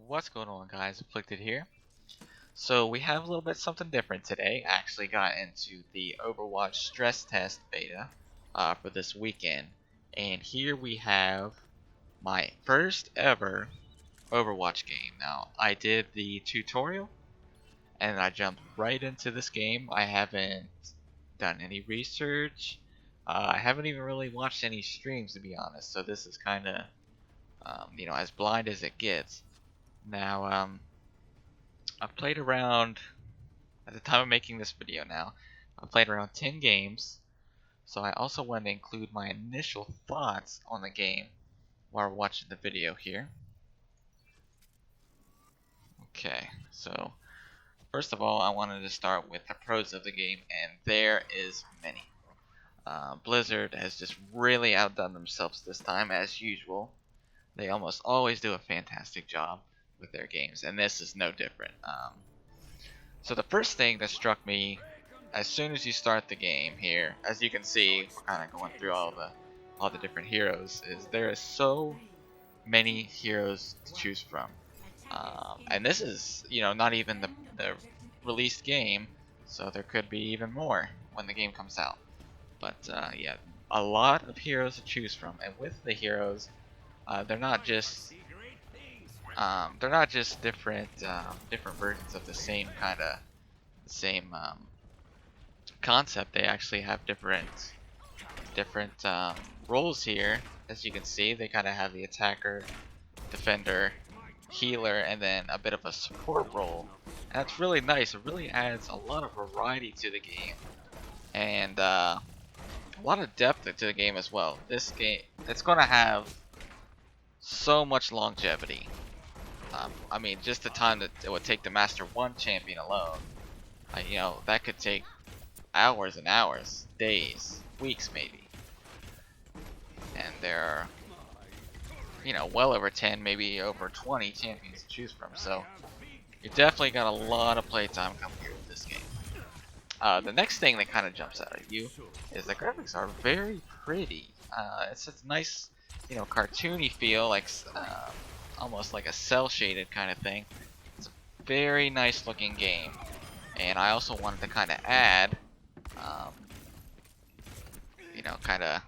What's going on, guys? Afflicted here. So we have a little bit something different today. I actually got into the Overwatch stress test beta for this weekend, and here we have my first ever Overwatch game. Now I did the tutorial and I jumped right into this game. I haven't done any research. I haven't even really watched any streams, to be honest. So this is kind of as blind as it gets. Now I've played around, at the time of making this video now, I've played around 10 games, so I also want to include my initial thoughts on the game while watching the video here. Okay, so first of all, I wanted to start with the pros of the game, and there is many. Blizzard has just really outdone themselves this time, as usual. They almost always do a fantastic job with their games, and this is no different. So the first thing that struck me as soon as you start the game here, as you can see, we're kind of going through all the different heroes, is there is so many heroes to choose from, and this is not even the released game, so there could be even more when the game comes out. But yeah, a lot of heroes to choose from, and with the heroes, they're not just different versions of the same concept. They actually have different roles here. As you can see, they kind of have the attacker, defender, healer, and then a bit of a support role. And that's really nice. It really adds a lot of variety to the game, and a lot of depth to the game as well. This game, it's going to have so much longevity. I mean, just the time that it would take to master one champion alone, that could take hours and hours, days, weeks maybe. And there are, well over 10, maybe over 20 champions to choose from. So you definitely got a lot of playtime coming here with this game. The next thing that kind of jumps out at you is the graphics are very pretty. It's a nice, cartoony feel, like almost like a cell shaded kind of thing. It's a very nice looking game, and I also wanted to kind of add, kind of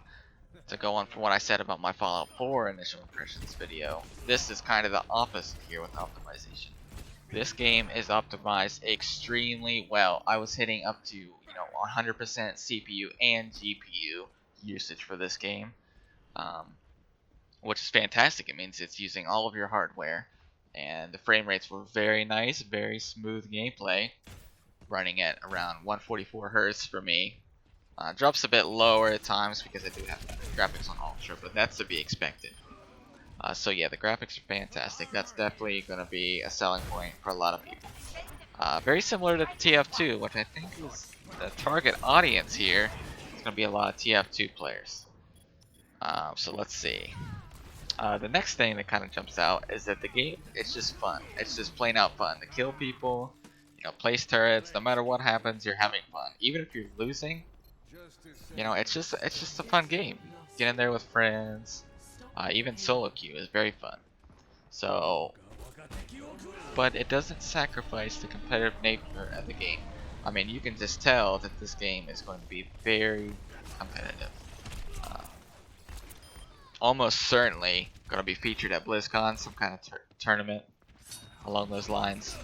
to go on from what I said about my Fallout 4 initial impressions video. This is kind of the opposite here with optimization. This game is optimized extremely well. I was hitting up to 100% CPU and GPU usage for this game, which is fantastic. It means it's using all of your hardware, and the frame rates were very nice, very smooth gameplay, running at around 144 Hz for me. Drops a bit lower at times because I do have graphics on Ultra, but that's to be expected. So yeah, the graphics are fantastic. That's definitely going to be a selling point for a lot of people. Very similar to TF2, which I think is the target audience here. It's going to be a lot of TF2 players. So let's see. The next thing that kind of jumps out is that the game, it's just fun. It's just plain out fun to kill people, place turrets. No matter what happens, you're having fun. Even if you're losing, it's just a fun game. Get in there with friends. Even solo queue is very fun. So, but it doesn't sacrifice the competitive nature of the game. I mean, you can just tell that this game is going to be very competitive. Almost certainly going to be featured at BlizzCon, some kind of tournament along those lines.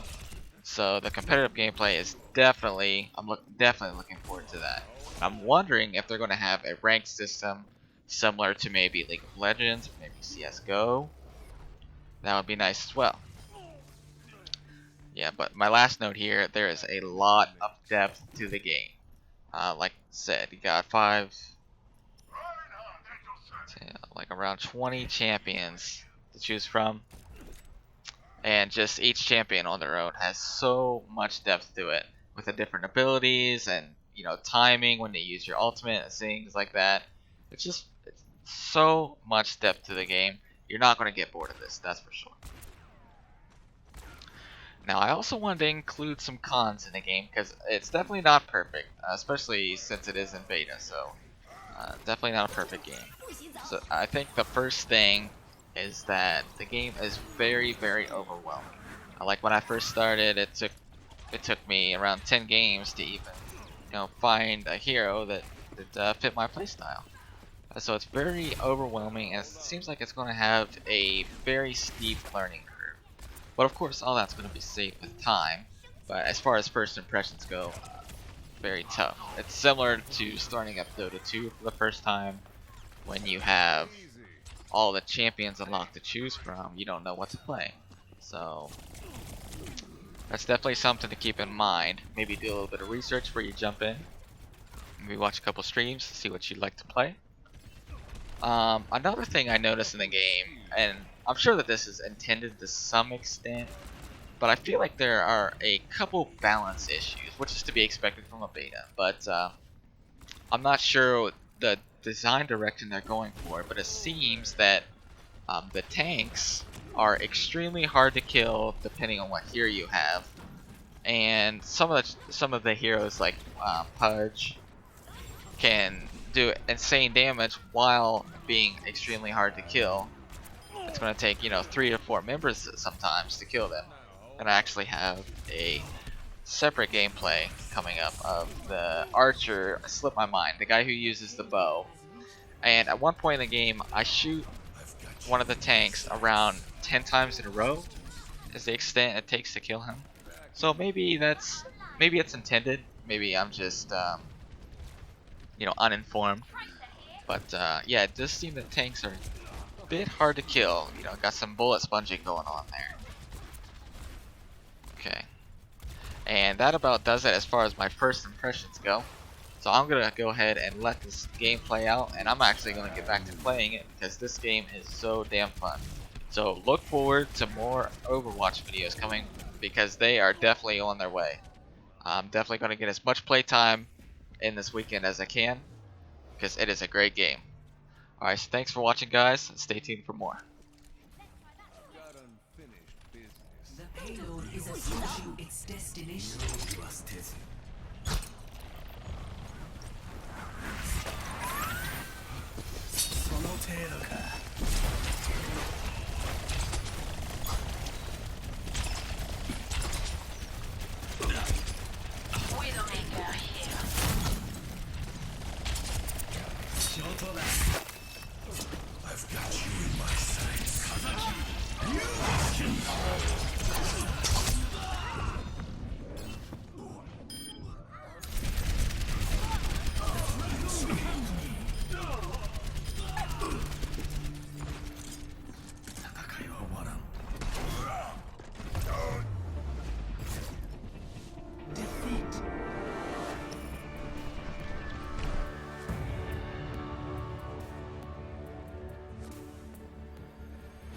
So the competitive gameplay is definitely, definitely looking forward to that. I'm wondering if they're going to have a ranked system similar to maybe League of Legends, maybe CSGO. That would be nice as well. Yeah, but my last note here, there is a lot of depth to the game. Like I said, you got like around 20 champions to choose from, and just each champion on their own has so much depth to it, with the different abilities and timing when they use your ultimate and things like that. It's so much depth to the game. You're not going to get bored of this, that's for sure. Now, I also wanted to include some cons in the game because it's definitely not perfect, especially since it is in beta. So definitely not a perfect game. So I think the first thing is that the game is very, very overwhelming. Like when I first started, it took me around 10 games to even, find a hero that fit my playstyle. So it's very overwhelming, and it seems like it's going to have a very steep learning curve. But of course, all that's going to be saved with time. But as far as first impressions go, very tough. It's similar to starting up Dota 2 for the first time. When you have all the champions unlocked to choose from, you don't know what to play. So that's definitely something to keep in mind. Maybe do a little bit of research before you jump in. Maybe watch a couple streams to see what you'd like to play. Another thing I noticed in the game, and I'm sure that this is intended to some extent, but I feel like there are a couple balance issues, which is to be expected from a beta. But I'm not sure the design direction they're going for, but it seems that the tanks are extremely hard to kill depending on what hero you have, and some of the heroes like Pudge can do insane damage while being extremely hard to kill. It's going to take 3 or 4 members sometimes to kill them, and I actually have a separate gameplay coming up of the archer. I slipped my mind, the guy who uses the bow, and at one point in the game I shoot one of the tanks around 10 times in a row is the extent it takes to kill him. So maybe it's intended, maybe I'm just uninformed, but yeah, it does seem that tanks are a bit hard to kill. Got some bullet sponging going on there. Okay. And that about does it as far as my first impressions go. So I'm going to go ahead and let this game play out, and I'm actually going to get back to playing it because this game is so damn fun. So look forward to more Overwatch videos coming because they are definitely on their way. I'm definitely going to get as much playtime in this weekend as I can because it is a great game. Alright, so thanks for watching, guys, and stay tuned for more. The payload is approaching its destination. Widowmaker here. I've got you in my sights.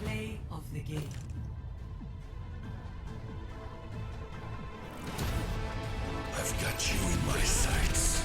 Play of the game. I've got you in my sights.